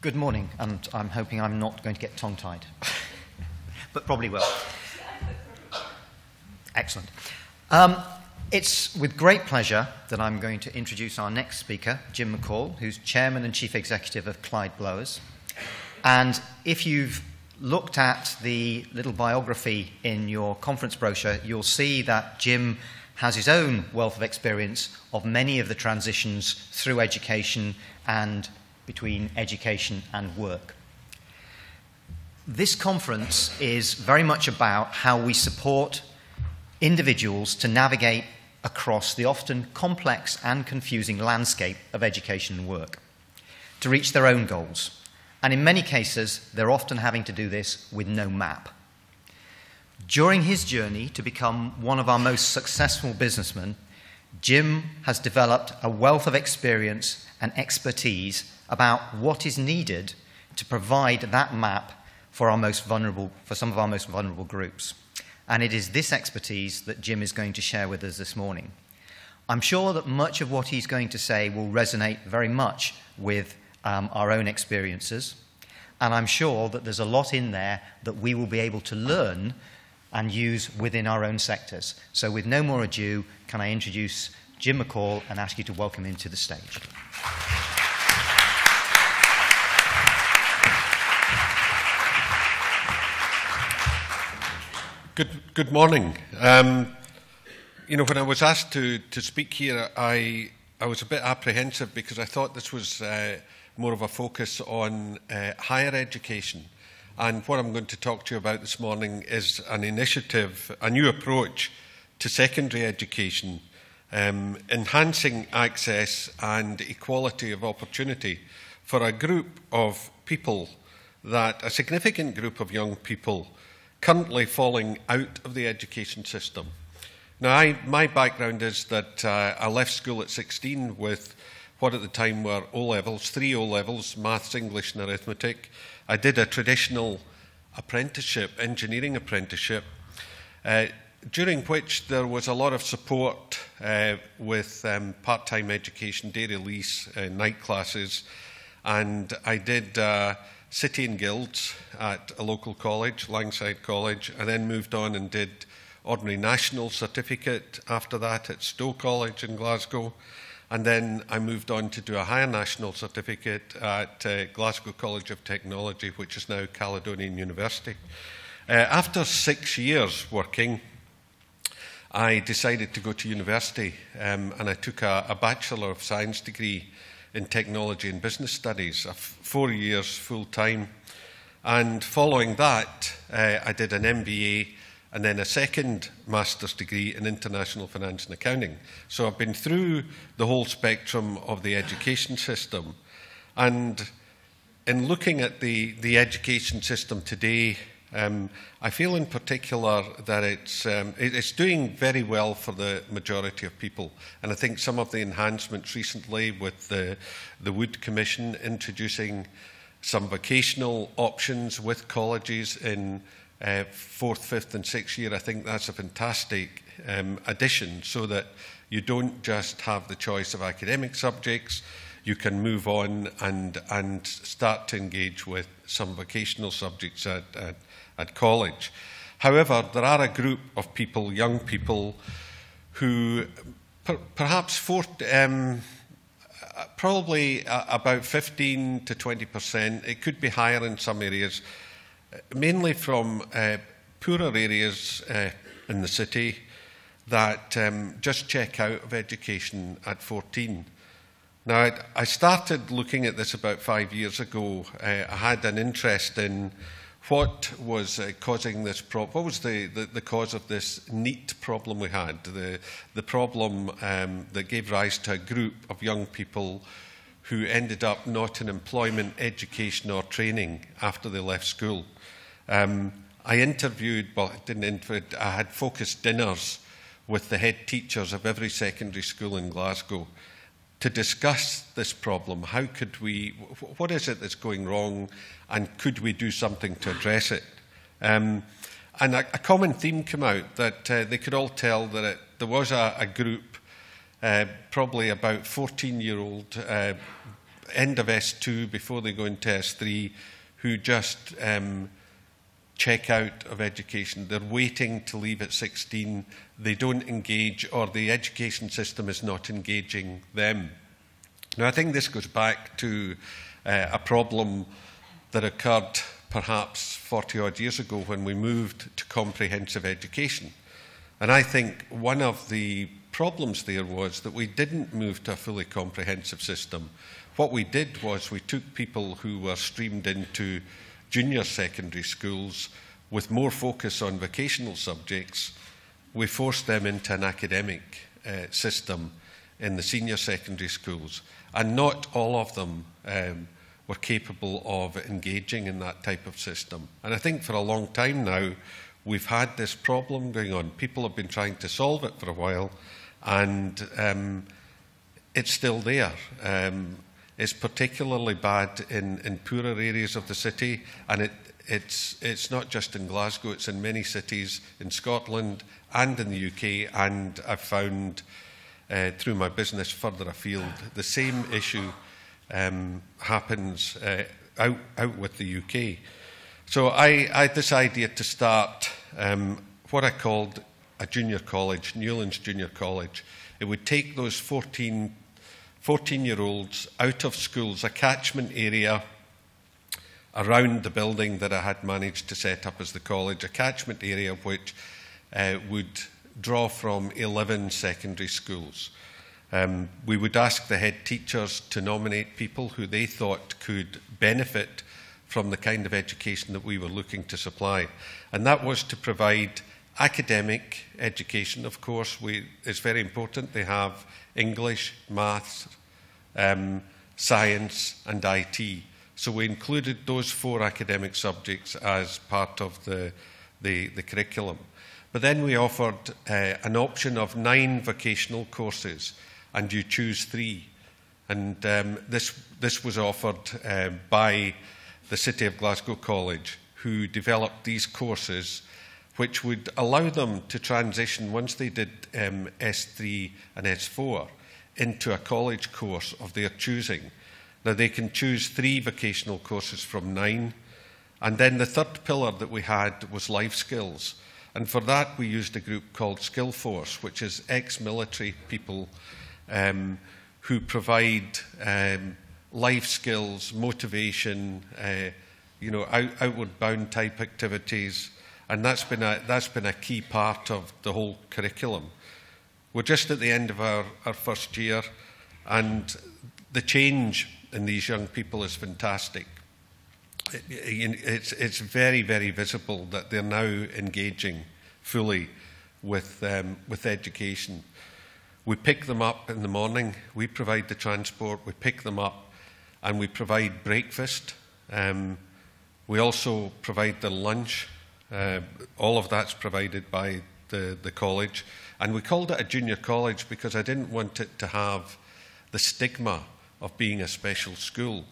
Good morning, and I'm hoping I'm not going to get tongue-tied, but probably will. Excellent. It's with great pleasure that I'm going to introduce our next speaker, Jim McColl, who's Chairman and Chief Executive of Clyde Blowers. And if you've looked at the little biography in your conference brochure, you'll see that Jim has his own wealth of experience of many of the transitions through education and between education and work. This conference is very much about how we support individuals to navigate across the often complex and confusing landscape of education and work, to reach their own goals. And in many cases, they're often having to do this with no map. During his journey to become one of our most successful businessmen, Jim has developed a wealth of experience and expertise about what is needed to provide that map for some of our most vulnerable groups. And it is this expertise that Jim is going to share with us this morning. I'm sure that much of what he's going to say will resonate very much with our own experiences, and I'm sure that there's a lot in there that we will be able to learn and use within our own sectors. So with no more ado, can I introduce Jim McColl and ask you to welcome him to the stage. Good morning. When I was asked to speak here, I was a bit apprehensive because I thought this was more of a focus on higher education. And what I'm going to talk to you about this morning is an initiative, a new approach to secondary education, enhancing access and equality of opportunity for a group of people, a significant group of young people currently falling out of the education system. Now, my background is that I left school at 16 with what at the time were O-levels, 3 O-levels, maths, English and arithmetic. I did a traditional apprenticeship, engineering apprenticeship, during which there was a lot of support with part-time education, day release, night classes, and I did City and Guilds at a local college, Langside College. I then moved on and did Ordinary National Certificate after that at Stowe College in Glasgow. And then I moved on to do a Higher National Certificate at Glasgow College of Technology, which is now Caledonian University. After 6 years working, I decided to go to university, and I took a Bachelor of Science degree in Technology and Business Studies, 4 years full-time. And following that, I did an MBA and then a second master's degree in International Finance and Accounting. So I've been through the whole spectrum of the education system. And in looking at the education system today, I feel in particular that it's doing very well for the majority of people. And I think some of the enhancements recently with the Wood Commission introducing some vocational options with colleges in 4th, 5th and 6th year, I think that's a fantastic addition, so that you don't just have the choice of academic subjects, you can move on and start to engage with some vocational subjects at college. However, there are a group of people, young people, who perhaps probably about 15 to 20%, it could be higher in some areas, mainly from poorer areas in the city that just check out of education at 14. Now, I started looking at this about 5 years ago. I had an interest in what was causing this problem. What was the cause of this NEET problem we had? The problem that gave rise to a group of young people who ended up not in employment, education or training after they left school. I interviewed, well, I didn't interview, I had focused dinners with the head teachers of every secondary school in Glasgow to discuss this problem. How could we, what is it that's going wrong, and could we do something to address it? And a common theme came out that they could all tell that there was a group, probably about 14-year-old end of S2 before they go into S3 who just check out of education. They're waiting to leave at 16. They don't engage, or the education system is not engaging them. Now, I think this goes back to a problem that occurred perhaps 40-odd years ago when we moved to comprehensive education. And I think one of the problems there was that we didn't move to a fully comprehensive system. What we did was we took people who were streamed into junior secondary schools with more focus on vocational subjects. We forced them into an academic system in the senior secondary schools, and not all of them were capable of engaging in that type of system. And I think for a long time now, we've had this problem going on. People have been trying to solve it for a while, and it's still there. It's particularly bad in poorer areas of the city, and it's not just in Glasgow, it's in many cities in Scotland and in the UK, and I've found through my business further afield, the same issue happens out with the UK. So I had this idea to start what I called a junior college, Newlands Junior College. It would take those 14-year-olds out of schools, a catchment area around the building that I had managed to set up as the college, a catchment area which would draw from 11 secondary schools. We would ask the head teachers to nominate people who they thought could benefit from the kind of education that we were looking to supply. And that was to provide academic education, of course. It's very important they have English, maths, science and IT. So we included those 4 academic subjects as part of the curriculum. But then we offered an option of 9 vocational courses, and you choose 3. And this was offered by the City of Glasgow College, who developed these courses which would allow them to transition, once they did S3 and S4, into a college course of their choosing. Now, they can choose 3 vocational courses from 9. And then the third pillar that we had was life skills. And for that, we used a group called Skillforce, which is ex-military people who provide life skills, motivation, outward bound type activities, and that's been a key part of the whole curriculum. We're just at the end of our first year, and the change in these young people is fantastic. It's very, very visible that they're now engaging fully with education. We pick them up in the morning, we provide the transport, we pick them up, and we provide breakfast. We also provide their lunch. All of that's provided by the college. And we called it a junior college because I didn't want it to have the stigma of being a special school.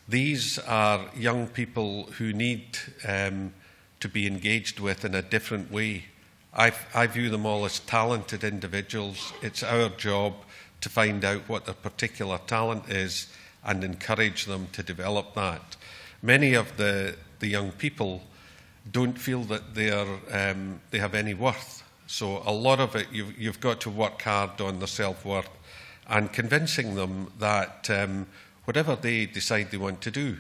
These are young people who need to be engaged with in a different way. I view them all as talented individuals. It's our job to find out what their particular talent is and encourage them to develop that. Many of the young people don't feel that they have any worth. So a lot of it, you've got to work hard on their self-worth and convincing them that whatever they decide they want to do,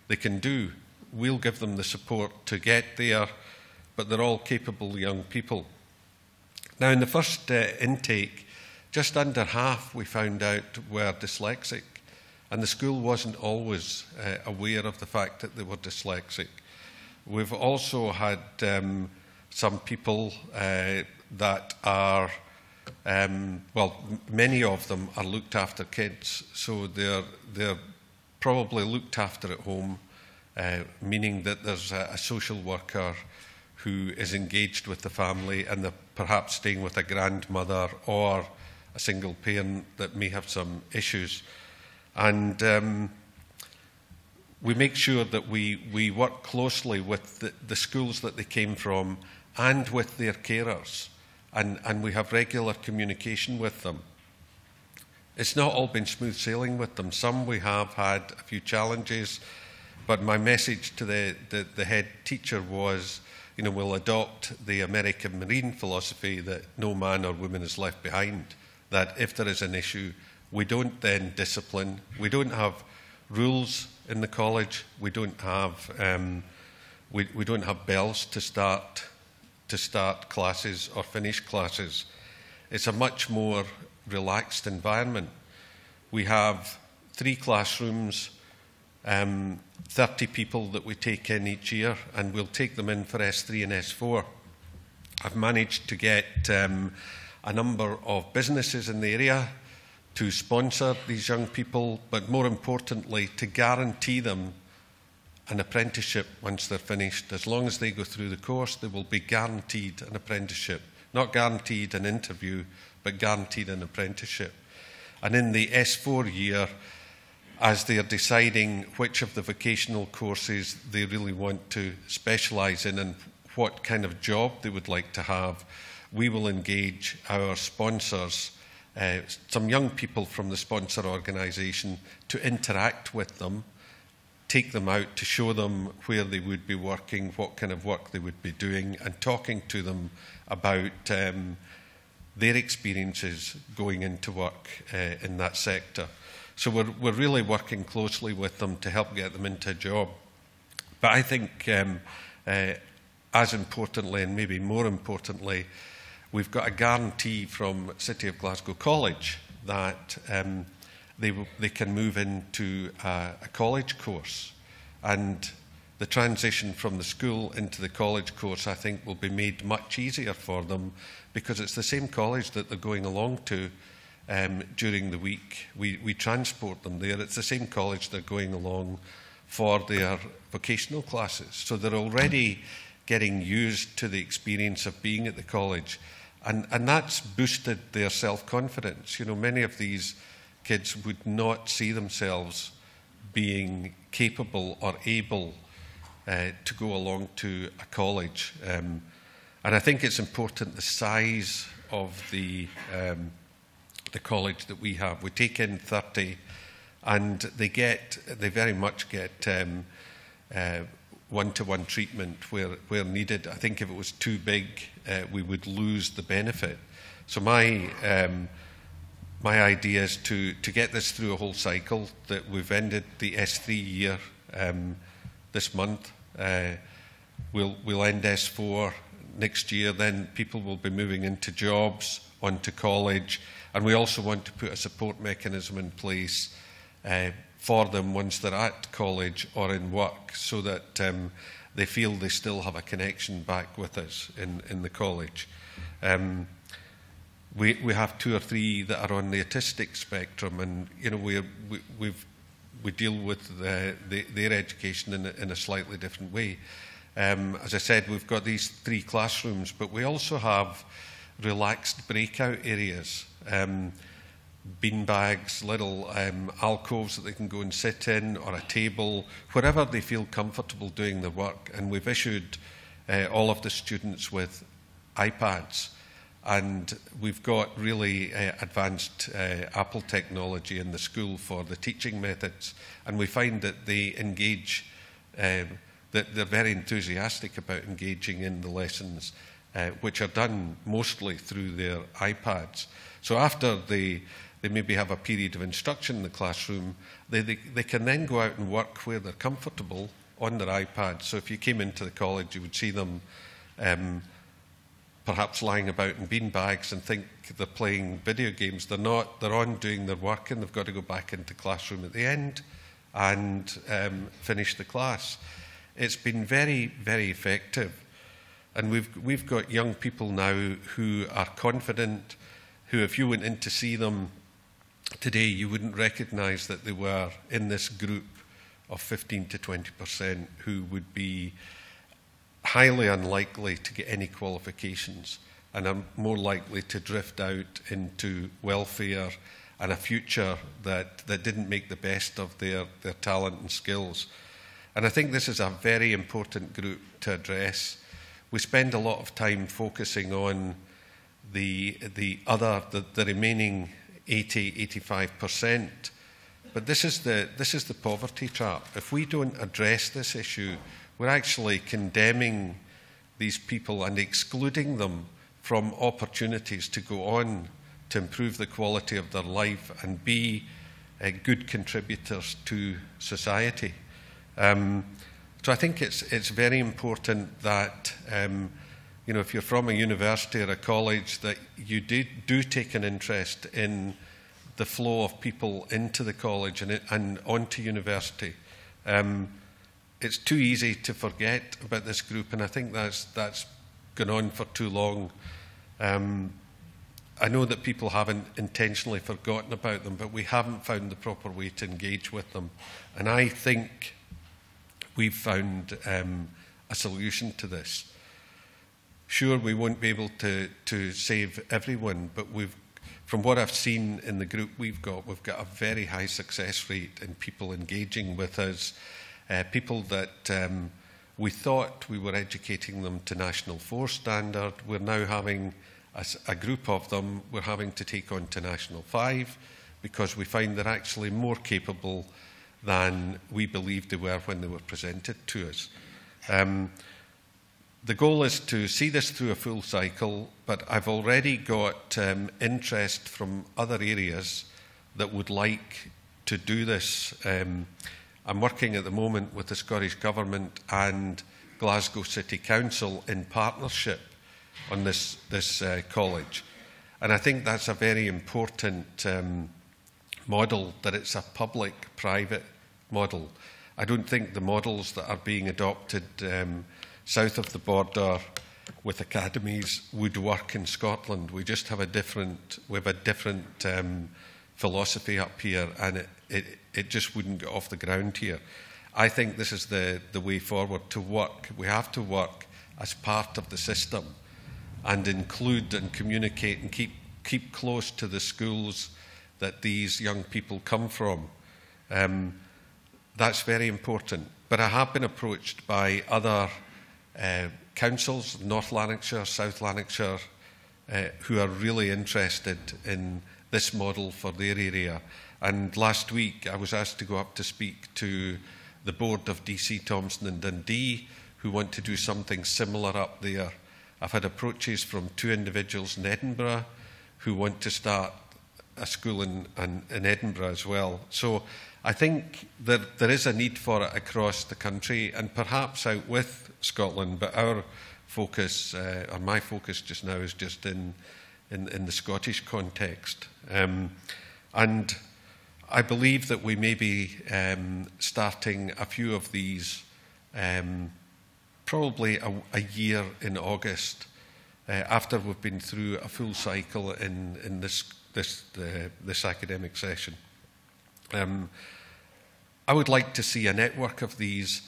they can do. We'll give them the support to get there, but they're all capable young people. Now, in the first intake, just under half we found out were dyslexic, and the school wasn't always aware of the fact that they were dyslexic. We've also had some people that are, many of them are looked after kids, so they're probably looked after at home, meaning that there's a social worker who is engaged with the family, and they're perhaps staying with a grandmother or a single parent that may have some issues. And we make sure that we work closely with the schools that they came from and with their carers, and we have regular communication with them. It's not all been smooth sailing with them. Some we have had a few challenges, but my message to the head teacher was, we'll adopt the American Marine philosophy that no man or woman is left behind, that if there is an issue, we don't then discipline. We don't have rules in the college. We don't have we don't have bells to start classes or finish classes. It's a much more relaxed environment. We have 3 classrooms, 30 people that we take in each year, and we'll take them in for S3 and S4. I've managed to get a number of businesses in the area to sponsor these young people, but more importantly, to guarantee them an apprenticeship once they're finished. As long as they go through the course, they will be guaranteed an apprenticeship. Not guaranteed an interview, but guaranteed an apprenticeship. And in the S4 year, as they are deciding which of the vocational courses they really want to specialise in and what kind of job they would like to have, we will engage our sponsors, some young people from the sponsor organisation, to interact with them, take them out to show them where they would be working, what kind of work they would be doing, and talking to them about their experiences going into work in that sector. So we're really working closely with them to help get them into a job. But I think as importantly, and maybe more importantly, we've got a guarantee from City of Glasgow College that they can move into a college course. And the transition from the school into the college course, I think, will be made much easier for them because it's the same college that they're going along to during the week. We transport them there. It's the same college they're going along for their vocational classes. So they're already getting used to the experience of being at the college. And that's boosted their self-confidence. Many of these kids would not see themselves being capable or able to go along to a college. And I think it's important the size of the college that we have. We take in 30, and they very much get one-to-one treatment where needed. I think if it was too big, we would lose the benefit. So my idea is to get this through a whole cycle, that we've ended the S3 year this month. We'll end S4 next year, then people will be moving into jobs, onto college, and we also want to put a support mechanism in place for them once they're at college or in work, so that they feel they still have a connection back with us in the college. We have 2 or 3 that are on the autistic spectrum, and we deal with their education in a slightly different way. As I said, we've got these 3 classrooms, but we also have relaxed breakout areas, beanbags, little alcoves that they can go and sit in, or a table, wherever they feel comfortable doing their work. And we've issued all of the students with iPads. And we've got really advanced Apple technology in the school for the teaching methods. And we find that they engage, that they're very enthusiastic about engaging in the lessons, which are done mostly through their iPads. So after they maybe have a period of instruction in the classroom, they can then go out and work where they're comfortable on their iPads. So if you came into the college, you would see them perhaps lying about in beanbags and think they're playing video games. They're not. They're on doing their work, and they've got to go back into classroom at the end and finish the class. It's been very, very effective. And we've got young people now who are confident, who if you went in to see them today, you wouldn't recognise that they were in this group of 15 to 20% who would be highly unlikely to get any qualifications and are more likely to drift out into welfare and a future that didn't make the best of their talent and skills. And I think this is a very important group to address. We spend a lot of time focusing on the remaining 80–85%. But this is the poverty trap. If we don't address this issue, we're actually condemning these people and excluding them from opportunities to go on to improve the quality of their life and be good contributors to society. So I think it's very important that if you're from a university or a college, that you do take an interest in the flow of people into the college and onto university. It's too easy to forget about this group, and I think that's gone on for too long. I know that people haven't intentionally forgotten about them, but we haven't found the proper way to engage with them. And I think we've found a solution to this. Sure, we won't be able to save everyone, but from what I've seen in the group we've got a very high success rate in people engaging with us, people that we thought we were educating them to National 4 standard. We're now having a group of them we're having to take on to National 5 because we find they're actually more capable than we believed they were when they were presented to us. The goal is to see this through a full cycle, but I've already got interest from other areas that would like to do this. I'm working at the moment with the Scottish Government and Glasgow City Council in partnership on this college. And I think that's a very important model, that it's a public-private model. I don't think the models that are being adopted south of the border with academies would work in Scotland. We just have a different philosophy up here, and it just wouldn't get off the ground here. I think this is the way forward to work. We have to work as part of the system and include and communicate and keep close to the schools that these young people come from. That's very important. But I have been approached by other councils, North Lanarkshire, South Lanarkshire, who are really interested in this model for their area. And last week I was asked to go up to speak to the board of DC Thomson and Dundee, who want to do something similar up there. I've had approaches from 2 individuals in Edinburgh who want to start a school in Edinburgh as well. So I think that there is a need for it across the country and perhaps out with Scotland, but our focus, or my focus just now, is just in the Scottish context. And I believe that we may be starting a few of these probably a year in August, after we've been through a full cycle in this academic session. I would like to see a network of these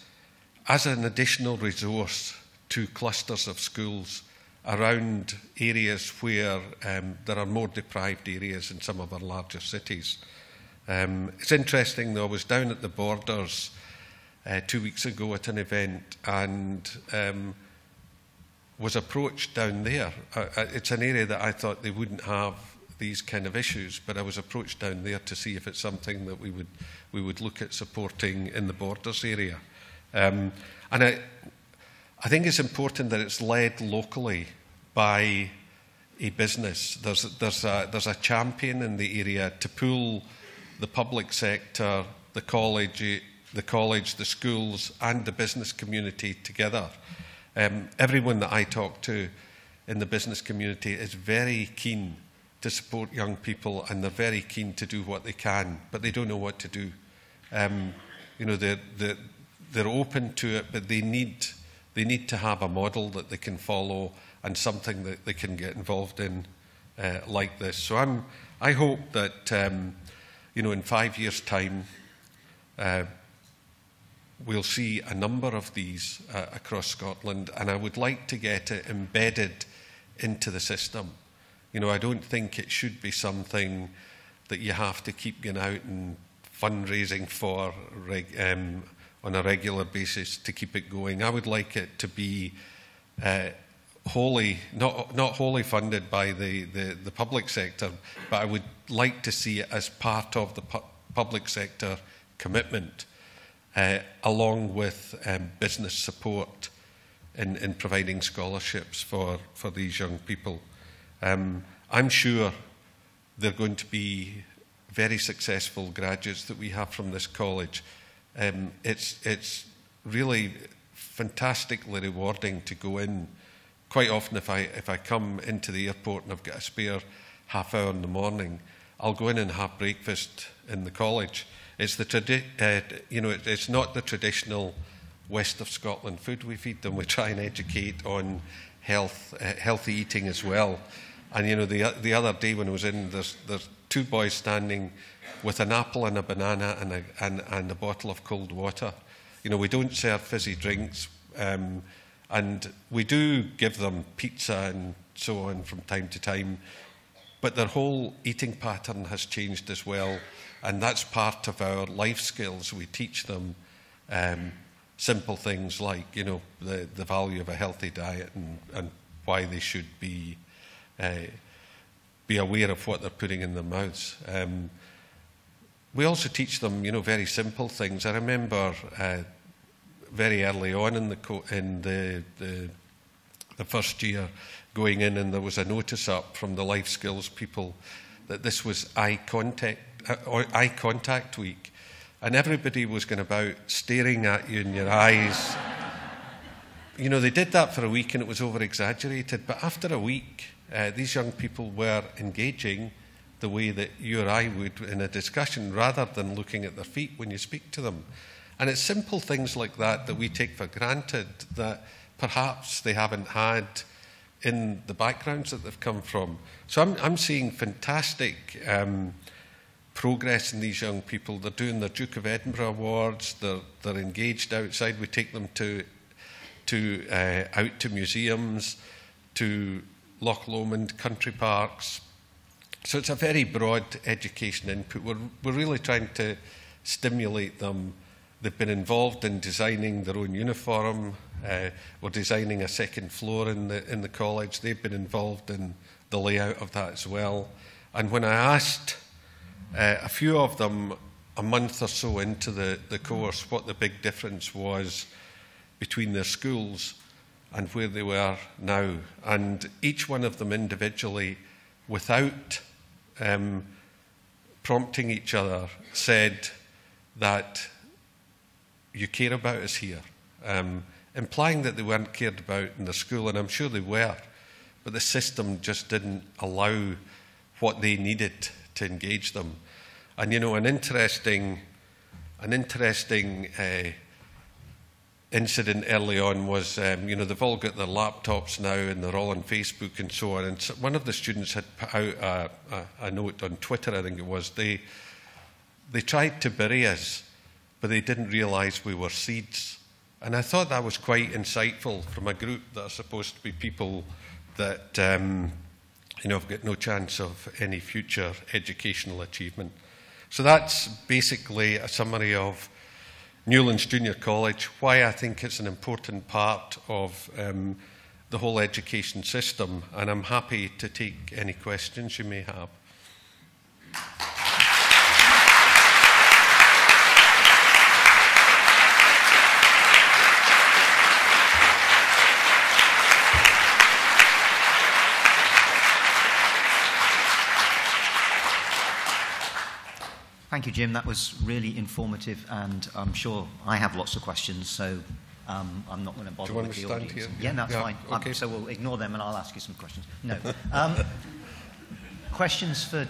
as an additional resource to clusters of schools around areas where there are more deprived areas in some of our larger cities. It's interesting, though, I was down at the Borders 2 weeks ago at an event and was approached down there. It's an area that I thought they wouldn't have these kind of issues, but I was approached down there to see if it's something that we would look at supporting in the Borders area. And I think it's important that it's led locally by a business. There's a champion in the area to pull the public sector, the college, the schools, and the business community together. Everyone that I talk to in the business community is very keen to support young people, and they're very keen to do what they can, but they don't know what to do. They're open to it, but they need to have a model that they can follow and something that they can get involved in like this. So I hope that in 5 years' time we'll see a number of these across Scotland, and I would like to get it embedded into the system. I don't think it should be something that you have to keep going out and fundraising for on a regular basis to keep it going. I would like it to be not wholly funded by the public sector, but I would like to see it as part of the public sector commitment, along with business support in providing scholarships for these young people. I'm sure they're going to be very successful graduates that we have from this college. It's really fantastically rewarding to go in. Quite often, if I come into the airport and I've got a spare half hour in the morning, I'll go in and have breakfast in the college. It's it's not the traditional west of Scotland food we feed them. We try and educate on healthy eating as well. And the other day when I was in, there's 2 boys standing with an apple and a banana and a bottle of cold water. We don't serve fizzy drinks, and we do give them pizza and so on from time to time, but their whole eating pattern has changed as well, and that's part of our life skills. We teach them simple things like the value of a healthy diet and why they should be aware of what they're putting in their mouths. We also teach them, very simple things. I remember very early on in the first year going in, and there was a notice up from the life skills people that this was eye contact week, and everybody was going about staring at you in your eyes. They did that for a week and it was over-exaggerated, but after a week, these young people were engaging the way that you or I would in a discussion, rather than looking at their feet when you speak to them. And it's simple things like that we take for granted, that perhaps they haven't had in the backgrounds that they've come from. So I'm seeing fantastic progress in these young people. They're doing their Duke of Edinburgh Awards. They're engaged outside. We take them out to museums, to Loch Lomond country parks. So it's a very broad education input. We're really trying to stimulate them. They've been involved in designing their own uniform. We're designing a second floor in the college. They've been involved in the layout of that as well. And when I asked a few of them a month or so into the course what the big difference was between their schools and where they were now, and each one of them individually, without prompting each other, said that you care about us here, implying that they weren't cared about in the school, and I'm sure they were, but the system just didn't allow what they needed to engage them. And an interesting incident early on was, they've all got their laptops now and they're all on Facebook and so on. And so one of the students had put out a note on Twitter, I think it was. They tried to bury us, but they didn't realise we were seeds. And I thought that was quite insightful from a group that are supposed to be people that have got no chance of any future educational achievement. So that's basically a summary of Newlands Junior College, why I think it's an important part of the whole education system, and I'm happy to take any questions you may have. Thank you, Jim. That was really informative, and I'm sure I have lots of questions, so I'm not going to bother with the audience. Here? Yeah, that's fine. Okay. So we'll ignore them, and I'll ask you some questions. No. Questions for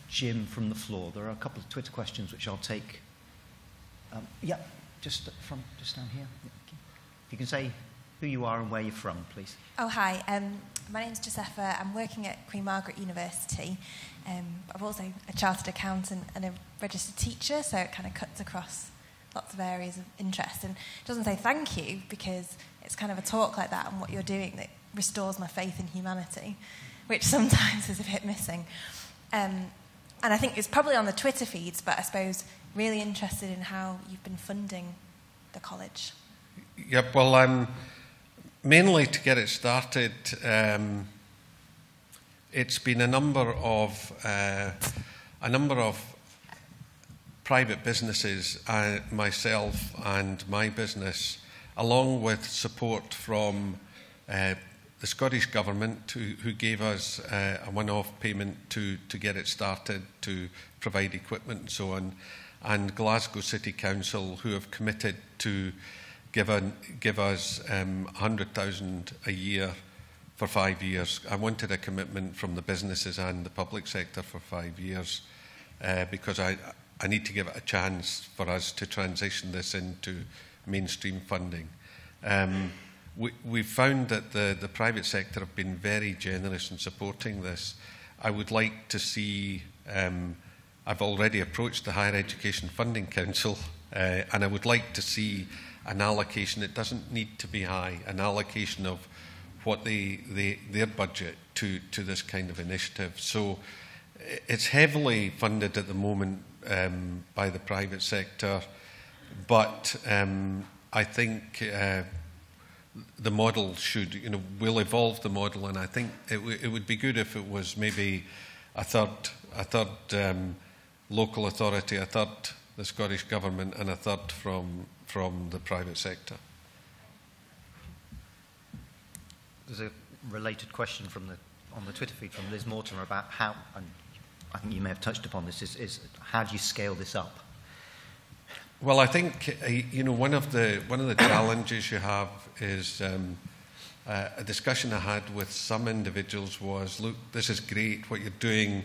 Jim from the floor. There are a couple of Twitter questions which I'll take. Just down here. If you can say who you are and where you're from, please. Oh, hi. My name's Josepha. I'm working at Queen Margaret University. I'm also a chartered accountant and a registered teacher, so it kind of cuts across lots of areas of interest. And it doesn't say thank you, because it's kind of a talk like that and what you're doing that restores my faith in humanity, which sometimes is a bit missing. And I think it's probably on the Twitter feeds, but I suppose really interested in how you've been funding the college. Yeah, well, mainly to get it started, it's been a number of private businesses, myself and my business, along with support from the Scottish Government, who gave us a one-off payment to get it started, to provide equipment and so on, and Glasgow City Council, who have committed to give us 100,000 a year for 5 years. I wanted a commitment from the businesses and the public sector for 5 years because I need to give it a chance for us to transition this into mainstream funding. We've found that the private sector have been very generous in supporting this. I would like to see, I've already approached the Higher Education Funding Council, and I would like to see an allocation. It doesn't need to be high, an allocation of what their budget to this kind of initiative. So it's heavily funded at the moment by the private sector, but I think the model should, we'll evolve the model, and I think it would be good if it was maybe a third local authority, a third the Scottish Government, and a third from the private sector. There's a related question on the Twitter feed from Liz Mortimer about how, and I think you may have touched upon this, is how do you scale this up? Well, I think one of the challenges you have is a discussion I had with some individuals was, look, this is great what you're doing.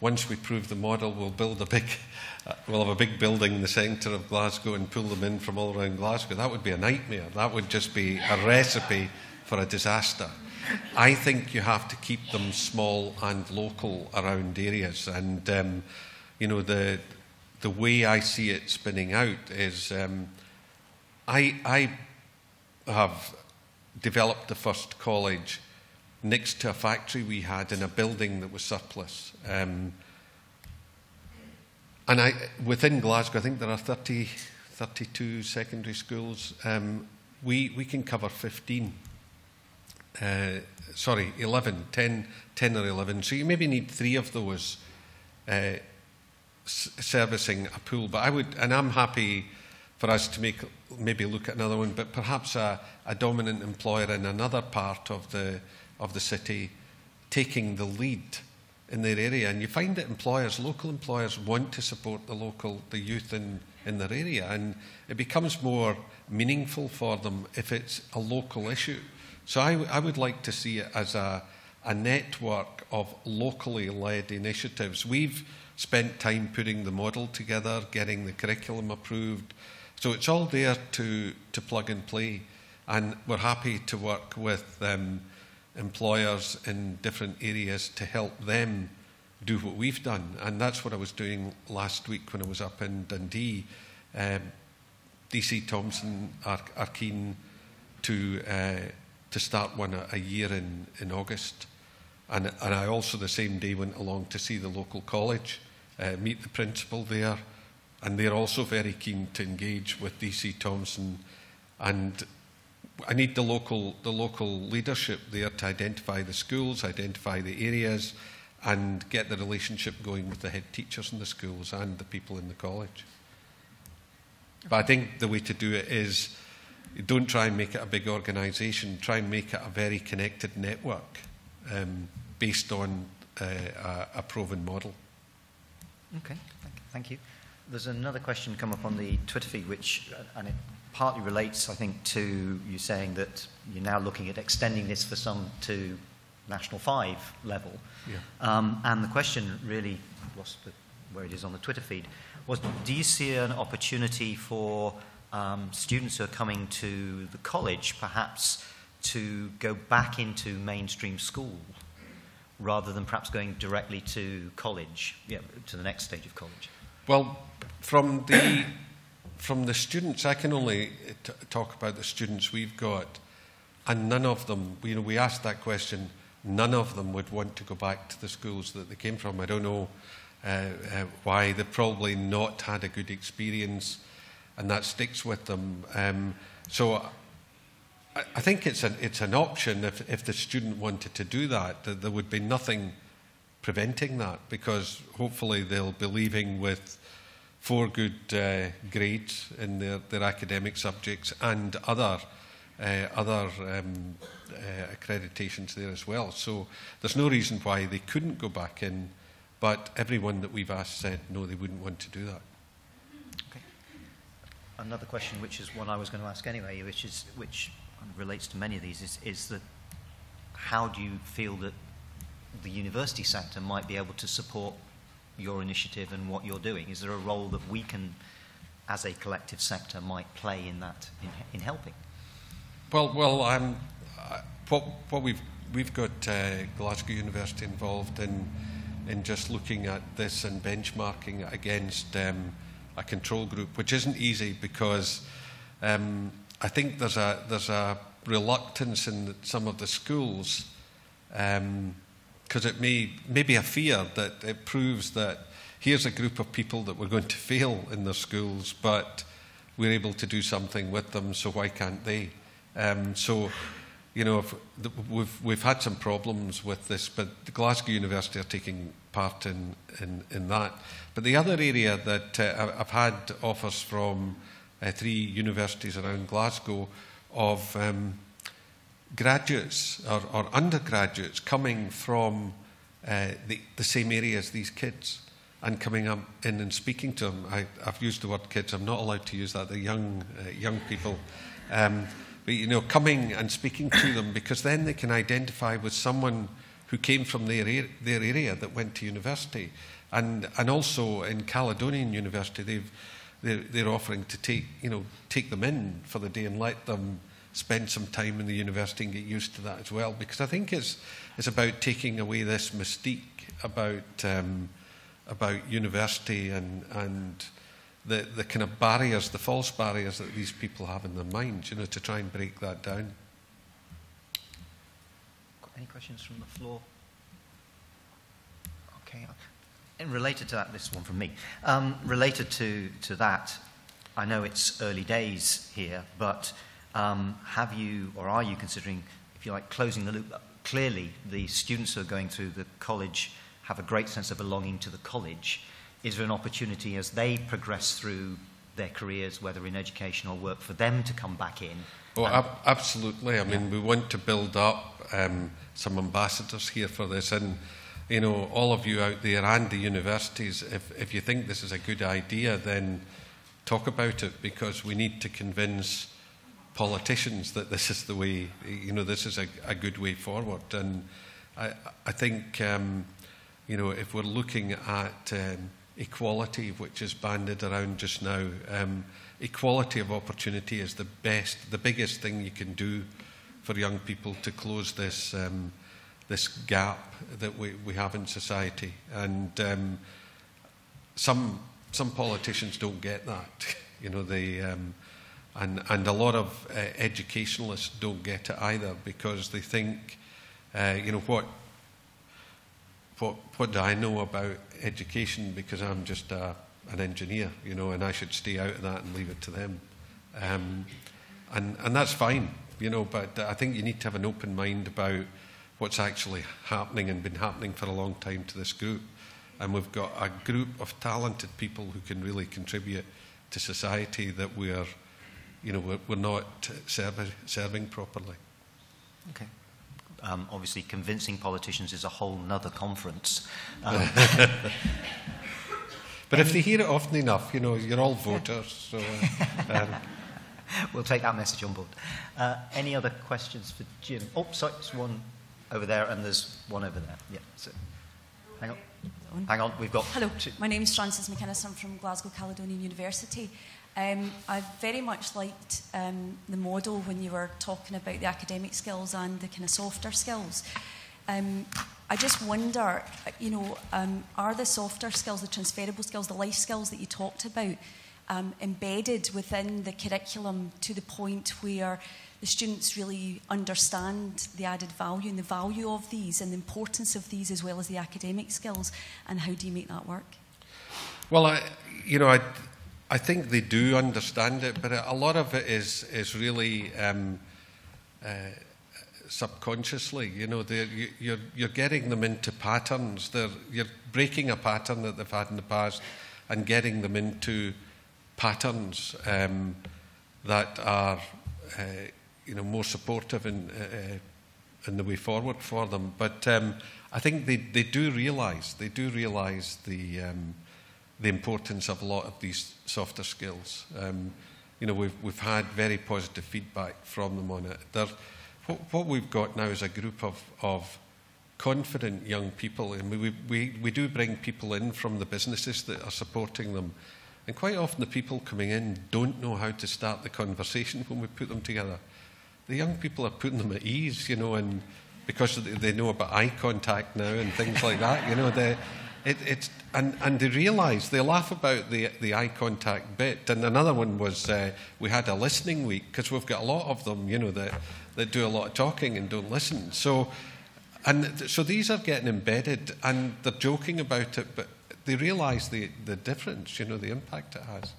Once we prove the model, we'll have a big building in the centre of Glasgow and pull them in from all around Glasgow. That would be a nightmare. That would just be a recipe for a disaster. I think you have to keep them small and local around areas, and the way I see it spinning out is I have developed the first college next to a factory we had in a building that was surplus. And within Glasgow, I think there are 32 secondary schools. We can cover 11, 10 or 11. So you maybe need 3 of those servicing a pool. But I'm happy for us to maybe look at another one, but perhaps a dominant employer in another part of the city taking the lead in their area. And you find that local employers want to support the youth in their area, and it becomes more meaningful for them if it's a local issue. So I would like to see it as a network of locally led initiatives. We've spent time putting the model together, getting the curriculum approved. So it's all there to plug and play. And we're happy to work with employers in different areas to help them do what we've done. And that's what I was doing last week when I was up in Dundee. DC Thompson are keen to start one a year in August. And I also the same day went along to see the local college, meet the principal there, and they're also very keen to engage with DC Thompson. And I need the local leadership there to identify the schools, identify the areas, and get the relationship going with the head teachers in the schools and the people in the college. But I think the way to do it is, don't try and make it a big organisation, try and make it a very connected network based on a proven model. Okay, thank you. There's another question come up on the Twitter feed, and it partly relates, I think, to you saying that you're now looking at extending this for some to National 5 level. Yeah. And the question really, I've lost where it is on the Twitter feed, was do you see an opportunity for students who are coming to the college perhaps to go back into mainstream school rather than perhaps going directly to college, to the next stage of college? Well, from the students, I can only talk about the students we've got, and none of them, we asked that question, none of them would want to go back to the schools that they came from. I don't know why. They've probably not had a good experience, and that sticks with them. So I think it's an option if the student wanted to do that. There would be nothing preventing that, because hopefully they'll be leaving with 4 good grades in their academic subjects and other accreditations there as well. So there's no reason why they couldn't go back in, but everyone that we've asked said no, they wouldn't want to do that. Okay. Another question, which is one I was going to ask anyway, which relates to many of these, is that how do you feel that the university sector might be able to support your initiative and what you're doing? Is there a role that we can, as a collective sector, might play in that, in helping? Well, what we've got Glasgow University involved in just looking at this and benchmarking against a control group, which isn't easy, because I think there's a reluctance in some of the schools, because it may be a fear that it proves that here's a group of people that we're going to fail in their schools, but we're able to do something with them, so why can't they? So, you know, we've had some problems with this, but the Glasgow University are taking part in that. But the other area that I've had offers from 3 universities around Glasgow of graduates or undergraduates coming from the same area as these kids and coming up in and speaking to them. I've used the word kids. I'm not allowed to use that. They're young people. But, you know, coming and speaking to them, because then they can identify with someone who came from their area that went to university. And also in Caledonian University, they're offering to take them in for the day and let them spend some time in the university and get used to that as well. Because I think it's about taking away this mystique about university and the kind of barriers, the false barriers that these people have in their minds, you know, to try and break that down. Got any questions from the floor? Okay. And related to that, this one from me. Related to that, I know it's early days here, but have you, or are you considering, if you like, closing the loop? Clearly, the students who are going through the college have a great sense of belonging to the college. Is there an opportunity as they progress through their careers, whether in education or work, for them to come back in? Oh, absolutely. I mean, we want to build up some ambassadors here for this. And, you know, all of you out there and the universities, if you think this is a good idea, then talk about it, because we need to convince politicians that this is the way, you know, this is a good way forward. And I think, you know, if we're looking at equality, which is bandied around just now, equality of opportunity is the biggest thing you can do for young people to close this this gap that we have in society. And some politicians don't get that, you know. They and a lot of educationalists don't get it either, because they think, you know, what do I know about education, because I'm just an engineer, you know, and I should stay out of that and leave it to them. And that's fine, you know, but I think you need to have an open mind about what's actually happening and been happening for a long time to this group. And we've got a group of talented people who can really contribute to society that we're not serving properly. Okay. Obviously, convincing politicians is a whole nother conference. But if they hear it often enough, you know, you're all voters. So, we'll take that message on board. Any other questions for Jim? Oh, sorry, there's one over there, and there's one over there. Yeah. So, hang on. We've got. Hello, my name is Frances McInnes. I'm from Glasgow Caledonian University. I very much liked the model when you were talking about the academic skills and the kind of softer skills. I just wonder, you know, are the softer skills, the transferable skills, the life skills that you talked about, embedded within the curriculum to the point where the students really understand the added value and the value of these and the importance of these, as well as the academic skills, and how do you make that work? Well, I think they do understand it, but a lot of it is really subconsciously. You know, you're getting them into patterns. You're breaking a pattern that they've had in the past and getting them into patterns that are, more supportive in the way forward for them. But I think they do realise the importance of a lot of these softer skills. We've had very positive feedback from them on it. What we've got now is a group of confident young people, and we do bring people in from the businesses that are supporting them. And quite often the people coming in don't know how to start the conversation when we put them together. The young people are putting them at ease, and because they know about eye contact now and things like that, and they realise, they laugh about the eye contact bit. And another one was we had a listening week, because we've got a lot of them, that do a lot of talking and don't listen. So these are getting embedded, and they're joking about it, but they realise the difference, the impact it has.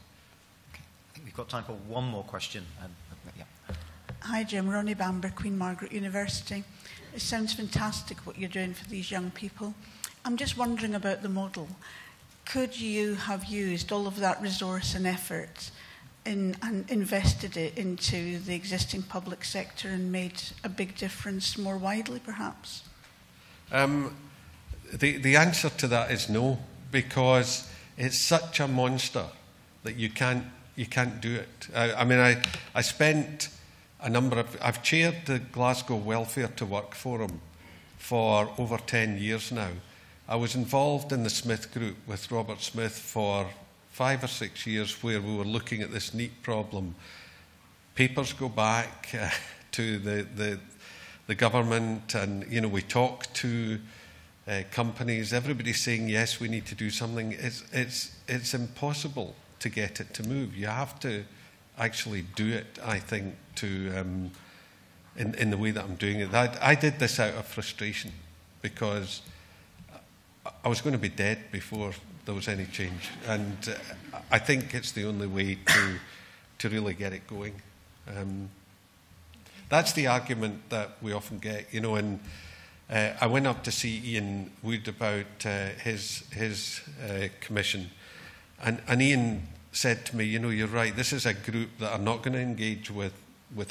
Okay. I think we've got time for one more question. Yeah. Hi, Jim. Ronnie Bamber, Queen Margaret University. It sounds fantastic what you're doing for these young people. I'm just wondering about the model. Could you have used all of that resource and effort and invested it into the existing public sector and made a big difference more widely, perhaps? The answer to that is no, because it's such a monster that you can't do it. I spent I've chaired the Glasgow Welfare to Work Forum for over 10 years now. I was involved in the Smith Group with Robert Smith for 5 or 6 years, where we were looking at this neat problem. Papers go back to the government, and we talk to companies. Everybody's saying yes, we need to do something. It's impossible to get it to move. You have to actually do it, I think, in the way that I'm doing it. I did this out of frustration, because I was going to be dead before there was any change, and I think it's the only way to really get it going. That's the argument that we often get, and I went up to see Ian Wood about his commission, and Ian said to me, you're right, this is a group that are not going to engage with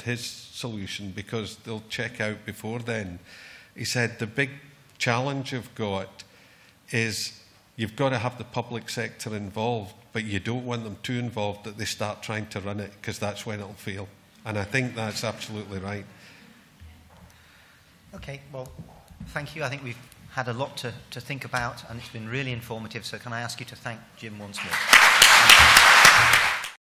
his solution, because they'll check out before then. He said the big challenge you've got is you've got to have the public sector involved, but you don't want them too involved that they start trying to run it, because that's when it'll fail. And I think that's absolutely right. Okay, well, thank you. I think we've had a lot to think about, and it's been really informative. So can I ask you to thank Jim once more?